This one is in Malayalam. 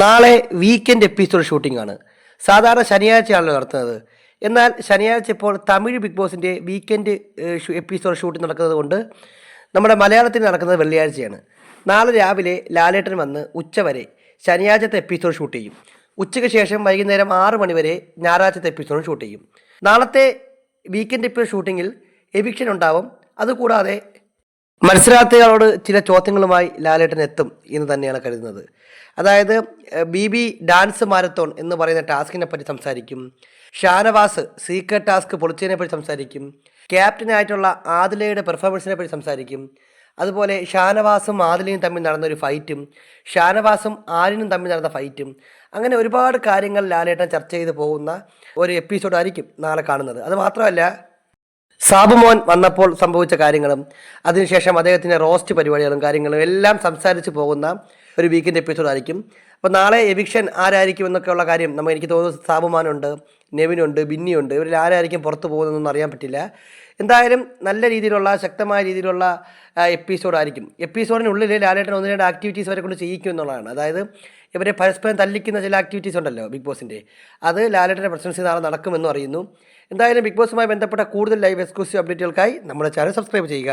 നാളെ വീക്കെൻഡ് എപ്പിസോഡ് ഷൂട്ടിംഗ് ആണ്. സാധാരണ ശനിയാഴ്ചയാണല്ലോ നടത്തുന്നത്. എന്നാൽ ശനിയാഴ്ച ഇപ്പോൾ തമിഴ് ബിഗ് ബോസിൻ്റെ വീക്കെൻഡ് എപ്പിസോഡ് ഷൂട്ടിംഗ് നടക്കുന്നത് കൊണ്ട് നമ്മുടെ മലയാളത്തിൽ നടക്കുന്നത് വെള്ളിയാഴ്ചയാണ്. നാളെ രാവിലെ ലാലേട്ടൻ വന്ന് ഉച്ചവരെ ശനിയാഴ്ചത്തെ എപ്പിസോഡ് ഷൂട്ട് ചെയ്യും. ഉച്ചയ്ക്ക് ശേഷം വൈകുന്നേരം 6 മണി വരെ ഞായറാഴ്ചത്തെ എപ്പിസോഡ് ഷൂട്ട് ചെയ്യും. നാളത്തെ വീക്കെൻഡ് എപ്പിസോഡ് ഷൂട്ടിങ്ങിൽ എവിക്ഷൻ ഉണ്ടാവും. അതുകൂടാതെ മത്സരാർത്ഥികളോട് ചില ചോദ്യങ്ങളുമായി ലാലേട്ടൻ എത്തും എന്ന് തന്നെയാണ് കരുതുന്നത്. അതായത് ബി ഡാൻസ് മാരത്തോൺ എന്ന് പറയുന്ന ടാസ്കിനെ പറ്റി സംസാരിക്കും. ഷാനവാസ് സീക്രട്ട് ടാസ്ക് പൊളിച്ചതിനെ പറ്റി സംസാരിക്കും. ക്യാപ്റ്റനായിട്ടുള്ള ആദിലയുടെ പെർഫോമൻസിനെ പറ്റി സംസാരിക്കും. അതുപോലെ ഷാനവാസും ആദിലയും തമ്മിൽ നടന്നൊരു ഫൈറ്റും ഷാനവാസും ആര്യനും തമ്മിൽ നടന്ന ഫൈറ്റും അങ്ങനെ ഒരുപാട് കാര്യങ്ങൾ ലാലേട്ടൻ ചർച്ച ചെയ്ത് പോകുന്ന ഒരു എപ്പിസോഡായിരിക്കും നാളെ കാണുന്നത്. അത് മാത്രമല്ല, സാബുമോൻ വന്നപ്പോൾ സംഭവിച്ച കാര്യങ്ങളും അതിനുശേഷം അദ്ദേഹത്തിൻ്റെ റോസ്റ്റ് പരിപാടികളും കാര്യങ്ങളും എല്ലാം സംസാരിച്ച് പോകുന്ന ഒരു വീക്കെൻഡ് എപ്പിസോഡായിരിക്കും. അപ്പോൾ നാളെ എവിക്ഷൻ ആരായിരിക്കും എന്നൊക്കെയുള്ള കാര്യം എനിക്ക് തോന്നുന്നു സാബുമാനുണ്ട്, നെവിനുണ്ട്, ബിന്നിയുണ്ട്. ഇവരിൽ ആരായിരിക്കും പുറത്ത് പോകുന്നതെന്നൊന്നും അറിയാൻ പറ്റില്ല. എന്തായാലും നല്ല രീതിയിലുള്ള ശക്തമായ രീതിയിലുള്ള എപ്പിസോഡായിരിക്കും. എപ്പിസോഡിനുള്ളിൽ ലാലേട്ടൻ 1-2 ആക്ടിവിറ്റീസ് വരെ കൊണ്ട് ചെയ്യിക്കും എന്നുള്ളതാണ്. അതായത് ഇവരെ പരസ്പരം തല്ലിക്കുന്ന ചില ആക്ടിവിറ്റീസ് ഉണ്ടല്ലോ ബിഗ് ബോസിൻ്റെ, അത് ലാലേട്ടൻ്റെ പ്രസൻസിൽ നാളെ നടക്കുമെന്നും അറിയുന്നു. എന്തായാലും ബിഗ് ബോസുമായി ബന്ധപ്പെട്ട കൂടുതൽ ലൈവ് എക്സ്ക്ലൂസീവ് അപ്ഡേറ്റുകൾക്കായി നമ്മുടെ ചാനൽ സബ്സ്ക്രൈബ് ചെയ്യുക.